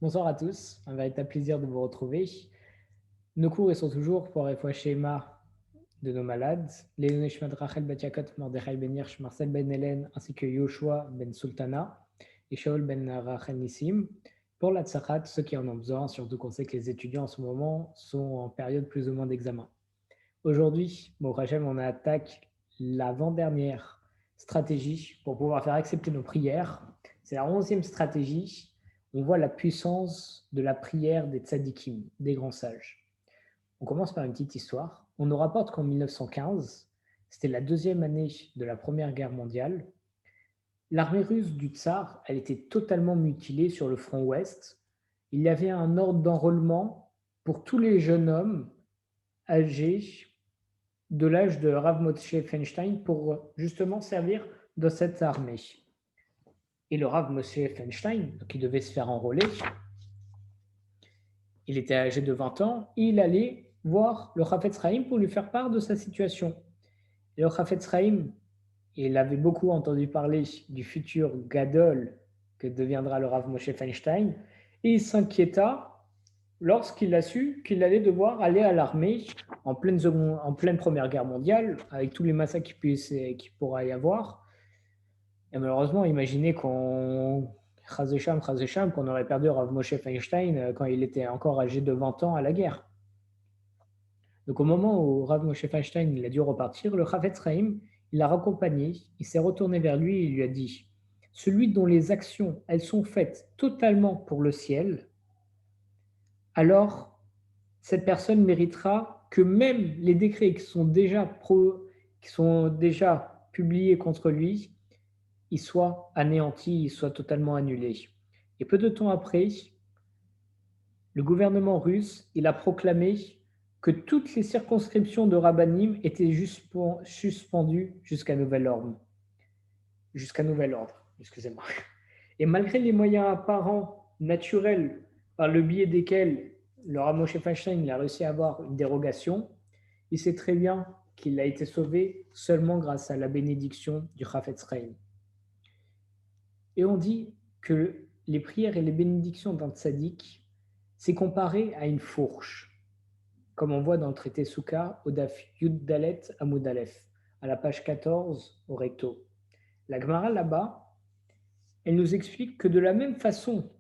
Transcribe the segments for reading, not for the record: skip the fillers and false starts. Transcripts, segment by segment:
Bonsoir à tous, un véritable plaisir de vous retrouver. Nos cours ils sont toujours pour les schéma de nos malades, les Neshmat Rachel Batiakot, Mordechai Ben Hirsch, Marcel Ben Hélène, ainsi que Yoshua Ben Sultana et Shaul Ben Rachel Nissim. Pour la Tzachat, ceux qui en ont besoin, surtout qu'on sait que les étudiants en ce moment sont en période plus ou moins d'examen. Aujourd'hui, mon Hachem, on attaque l'avant-dernière stratégie pour pouvoir faire accepter nos prières. C'est la 11e stratégie. On voit la puissance de la prière des tzadikim, des grands sages. On commence par une petite histoire. On nous rapporte qu'en 1915, c'était la deuxième année de la Première Guerre mondiale, l'armée russe du tsar, elle était totalement mutilée sur le front ouest. Il y avait un ordre d'enrôlement pour tous les jeunes hommes âgés de l'âge de Rav Moshe Feinstein pour justement servir dans cette armée. Et le Rav Moshe Feinstein, qui devait se faire enrôler, il était âgé de 20 ans, il allait voir le Chafetz Chaim pour lui faire part de sa situation. Et le Chafetz Chaim, il avait beaucoup entendu parler du futur Gadol que deviendra le Rav Moshe Feinstein, et il s'inquiéta lorsqu'il a su qu'il allait devoir aller à l'armée en pleine Première Guerre mondiale, avec tous les massacres qu'il pourra y avoir. Et malheureusement, imaginez qu'on aurait perdu Rav Moshe Feinstein quand il était encore âgé de 20 ans à la guerre. Donc au moment où Rav Moshe Feinstein il a dû repartir, le Chafetz Chaim, il l'a raccompagné, il s'est retourné vers lui et il lui a dit « Celui dont les actions, elles sont faites totalement pour le ciel, alors cette personne méritera que même les décrets qui sont déjà publiés contre lui, ils soient anéantis, ils soient totalement annulés. » Et peu de temps après, le gouvernement russe, il a proclamé que toutes les circonscriptions de Rabbanim étaient suspendues jusqu'à nouvel ordre. Excusez-moi. Et malgré les moyens apparents, naturels, par le biais desquels le Rav Moshe Feinstein a réussi à avoir une dérogation, il sait très bien qu'il a été sauvé seulement grâce à la bénédiction du Chafetz Chaim. Et on dit que les prières et les bénédictions d'un tzaddik, c'est comparé à une fourche, comme on voit dans le traité Souka au Daf Yud Dalet Amud Aleph, à la page 14 au recto. La Gemara là-bas, elle nous explique que de la même façon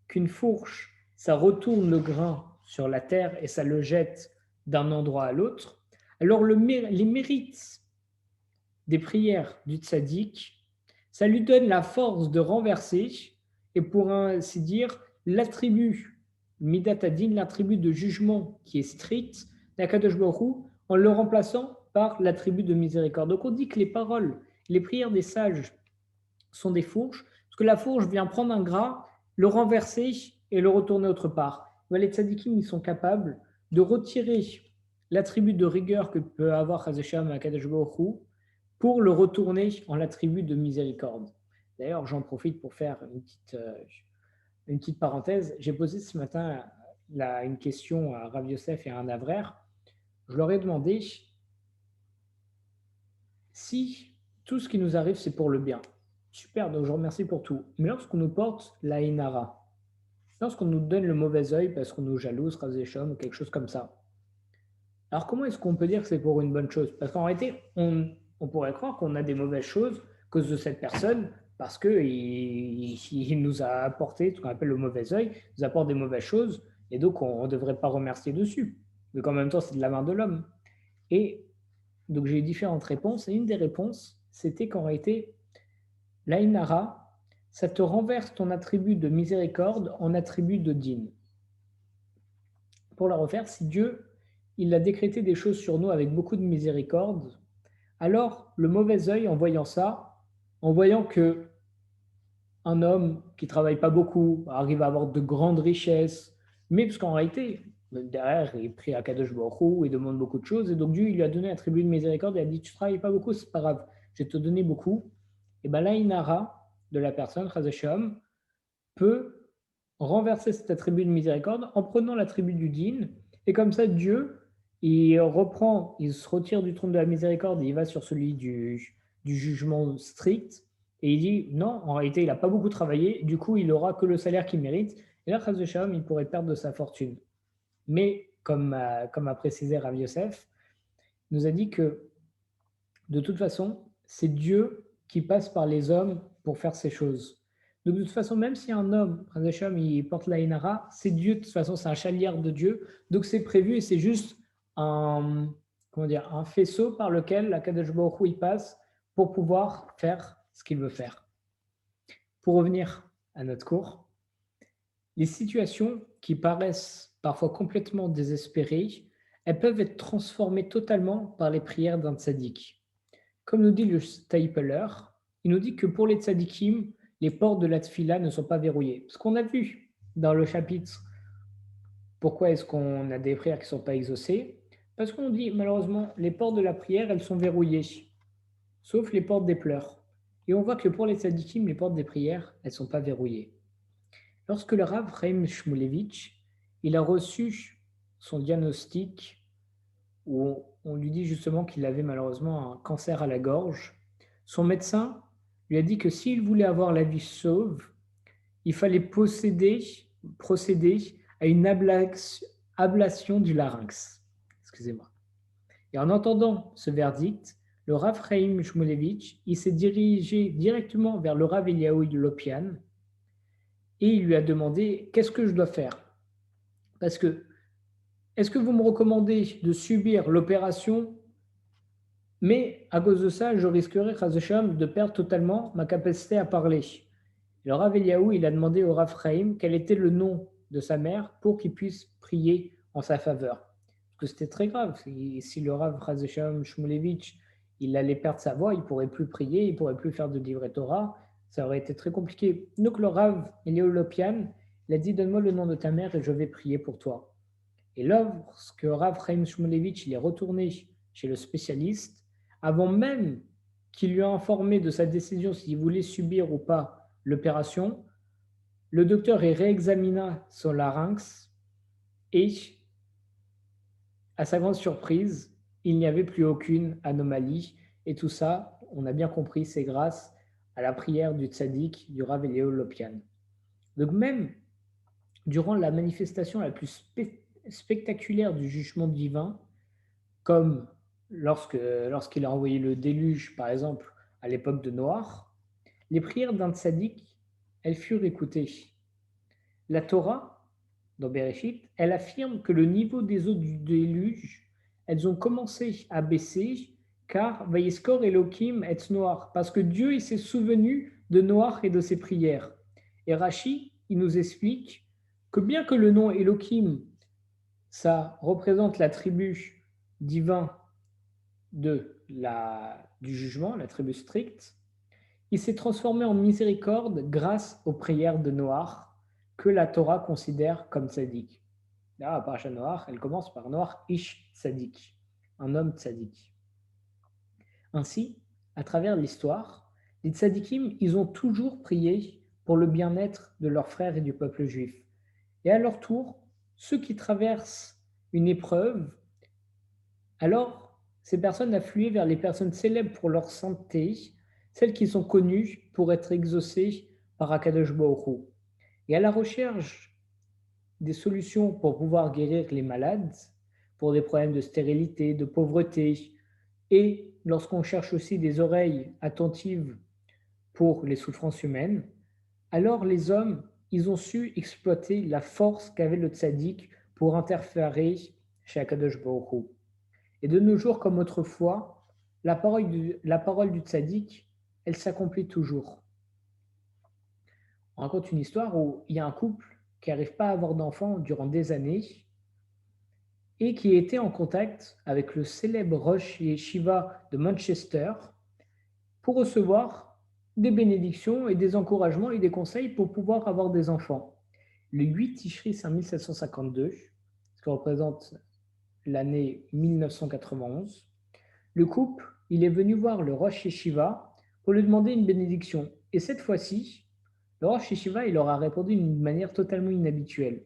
qu'une fourche, ça retourne le grain sur la terre et ça le jette d'un endroit à l'autre, alors les mérites des prières du tzaddik, ça lui donne la force de renverser et pour ainsi dire l'attribut Midat Adin, l'attribut de jugement qui est strict d'Akadosh Baruch Hu, en le remplaçant par l'attribut de miséricorde. Donc on dit que les paroles, les prières des sages sont des fourches, parce que la fourche vient prendre un gras, le renverser et le retourner autre part. Les tzadikim, ils sont capables de retirer l'attribut de rigueur que peut avoir Chazesham Akadosh Baruch Hu pour le retourner en l'attribut de miséricorde. D'ailleurs, j'en profite pour faire une petite parenthèse. J'ai posé ce matin une question à Rav Yosef et à un Avraire. Je leur ai demandé si tout ce qui nous arrive, c'est pour le bien. Super, donc je vous remercie pour tout. Mais lorsqu'on nous porte la Inara, lorsqu'on nous donne le mauvais œil parce qu'on nous jalouse, Razeshom ou quelque chose comme ça, alors comment est-ce qu'on peut dire que c'est pour une bonne chose? Parce qu'en réalité, on pourrait croire qu'on a des mauvaises choses à cause de cette personne parce qu'il nous a apporté ce qu'on appelle le mauvais œil, il nous apporte des mauvaises choses et donc on ne devrait pas remercier dessus. Mais en même temps, c'est de la main de l'homme. Et donc j'ai eu différentes réponses et une des réponses, c'était qu'en réalité, l'Ainara, ça te renverse ton attribut de miséricorde en attribut de din. Pour la refaire, si Dieu il a décrété des choses sur nous avec beaucoup de miséricorde, alors le mauvais œil en voyant ça, en voyant que un homme qui travaille pas beaucoup arrive à avoir de grandes richesses, mais parce qu'en réalité, derrière, il prie à Kadosh Baruch Hu, il demande beaucoup de choses, et donc Dieu il lui a donné un tribut de miséricorde, il a dit tu travailles pas beaucoup, c'est pas grave, je vais te donner beaucoup. Et bien là, Inara de la personne, Chazasham, peut renverser cet attribut de miséricorde en prenant l'attribut du din, et comme ça, Dieu, il se retire du trône de la miséricorde et il va sur celui du jugement strict, et il dit non, en réalité, il n'a pas beaucoup travaillé, du coup, il n'aura que le salaire qu'il mérite, Et là, chas de shalom, il pourrait perdre de sa fortune. Mais, comme a précisé Rav Yosef, il nous a dit que de toute façon, c'est Dieu qui passe par les hommes pour faire ces choses. Donc, de toute façon, même si un homme, chas de shalom, il porte la Inara, c'est Dieu, de toute façon, c'est un chaliard de Dieu. Donc, c'est prévu et c'est juste un, comment dire, un faisceau par lequel la Kadosh Baruch Hu, il passe pour pouvoir faire ce qu'il veut faire. Pour revenir à notre cours, les situations qui paraissent parfois complètement désespérées, elles peuvent être transformées totalement par les prières d'un tzaddik. Comme nous dit le Stapler, il nous dit que pour les tzaddikim, les portes de la tfila ne sont pas verrouillées. Ce qu'on a vu dans le chapitre, pourquoi est-ce qu'on a des prières qui ne sont pas exaucées? Parce qu'on dit malheureusement, les portes de la prière, elles sont verrouillées, sauf les portes des pleurs. Et on voit que pour les tzaddikim, les portes des prières, elles ne sont pas verrouillées. Lorsque le Rav Chaim Shmulevitch, il a reçu son diagnostic où on lui dit justement qu'il avait malheureusement un cancer à la gorge, son médecin lui a dit que s'il voulait avoir la vie sauve, il fallait procéder à une ablation du larynx. Excusez-moi. Et en entendant ce verdict, le Rav Chaim Shmulevitch, il s'est dirigé directement vers le Rav Eliyahu Lopian et il lui a demandé qu'est-ce que je dois faire. Parce que, est-ce que vous me recommandez de subir l'opération, mais à cause de ça, je risquerais, chas v'shalom, de perdre totalement ma capacité à parler. Le Rav Eliyahu, il a demandé au Rav Chaim quel était le nom de sa mère pour qu'il puisse prier en sa faveur. Parce que c'était très grave. Si le Rav chas v'shalom Shmulevitch, il allait perdre sa voix, il ne pourrait plus prier, il ne pourrait plus faire de Divrei Torah, ça aurait été très compliqué. Donc le Rav Eliyahu Lopian, il a dit donne-moi le nom de ta mère et je vais prier pour toi. Et lorsque Rav Chaim Shmulevitch il est retourné chez le spécialiste, avant même qu'il lui a informé de sa décision s'il voulait subir ou pas l'opération, le docteur réexamina son larynx et, à sa grande surprise, il n'y avait plus aucune anomalie. Et tout ça, on a bien compris, c'est grâce à la prière du tzaddik, du Rav Eliyahu Lopian. Donc même durant la manifestation la plus spectaculaire du jugement divin, comme lorsqu'il a envoyé le déluge, par exemple, à l'époque de Noach, les prières d'un tzaddik, elles furent écoutées. La Torah, dans Bereshit, elle affirme que le niveau des eaux du déluge, elles ont commencé à baisser, car Vayeskor Elohim et Noach, parce que Dieu il s'est souvenu de Noach et de ses prières. Et Rashi, il nous explique que bien que le nom Elohim, ça représente l'attribut divin du jugement, l'attribut strict, il s'est transformé en miséricorde grâce aux prières de Noach que la Torah considère comme tzaddik. Là, la paracha Noach, elle commence par Noach ish tzaddik, un homme tzaddik. Ainsi, à travers l'histoire, les tzaddikim, ils ont toujours prié pour le bien-être de leurs frères et du peuple juif. Et à leur tour, ceux qui traversent une épreuve, alors ces personnes affluaient vers les personnes célèbres pour leur santé, celles qui sont connues pour être exaucées par Akadosh Baruch Hu. Et à la recherche des solutions pour pouvoir guérir les malades, pour des problèmes de stérilité, de pauvreté, et lorsqu'on cherche aussi des oreilles attentives pour les souffrances humaines, alors les hommes, ils ont su exploiter la force qu'avait le tzaddik pour interférer chez Akadosh Baruch Hu. Et de nos jours comme autrefois, la parole du tzaddik, elle s'accomplit toujours. On raconte une histoire où il y a un couple qui n'arrive pas à avoir d'enfants durant des années et qui était en contact avec le célèbre Rosh Yeshiva de Manchester pour recevoir des bénédictions et des encouragements et des conseils pour pouvoir avoir des enfants. Le 8 Tishri 5752, ce qui représente l'année 1991, le couple, il est venu voir le Rosh Yeshiva pour lui demander une bénédiction. Et cette fois-ci, le Rosh Yeshiva, il leur a répondu d'une manière totalement inhabituelle.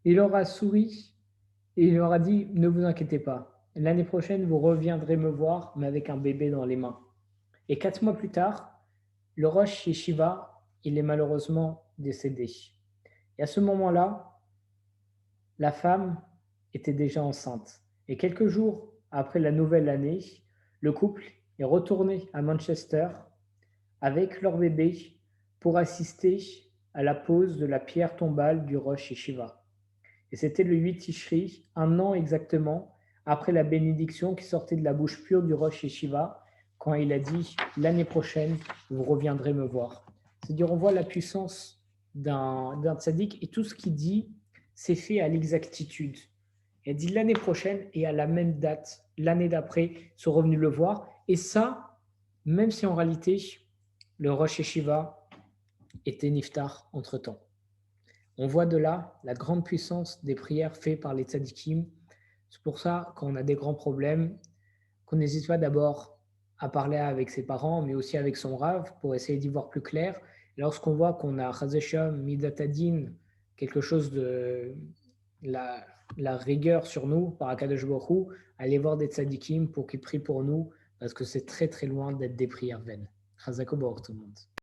Il leur a souri et il leur a dit « Ne vous inquiétez pas, l'année prochaine, vous reviendrez me voir, mais avec un bébé dans les mains. » Et 4 mois plus tard, le Rosh Yeshiva, il est malheureusement décédé. Et à ce moment-là, la femme était déjà enceinte. Et quelques jours après la nouvelle année, le couple est retourné à Manchester avec leur bébé pour assister à la pose de la pierre tombale du Rosh Yeshiva. Et c'était le 8 Tishri, un an exactement après la bénédiction qui sortait de la bouche pure du Rosh Yeshiva, quand il a dit « L'année prochaine, vous reviendrez me voir ». C'est-à-dire, on voit la puissance d'un tzaddik et tout ce qu'il dit, c'est fait à l'exactitude. Il a dit l'année prochaine et à la même date, l'année d'après, ils sont revenus le voir. Et ça, même si en réalité, le Rosh Yeshiva était niftar entre-temps. On voit de là la grande puissance des prières faites par les tzadikim. C'est pour ça, quand on a des grands problèmes, qu'on n'hésite pas d'abord à parler avec ses parents, mais aussi avec son rav, pour essayer d'y voir plus clair. Et lorsqu'on voit qu'on a Chazesham, Midatadin, quelque chose de la rigueur sur nous, par Akadosh Baruch Hu, aller voir des tzadikim pour qu'ils prient pour nous, parce que c'est très très loin d'être des prières vaines. Chazako Baruch tout le monde.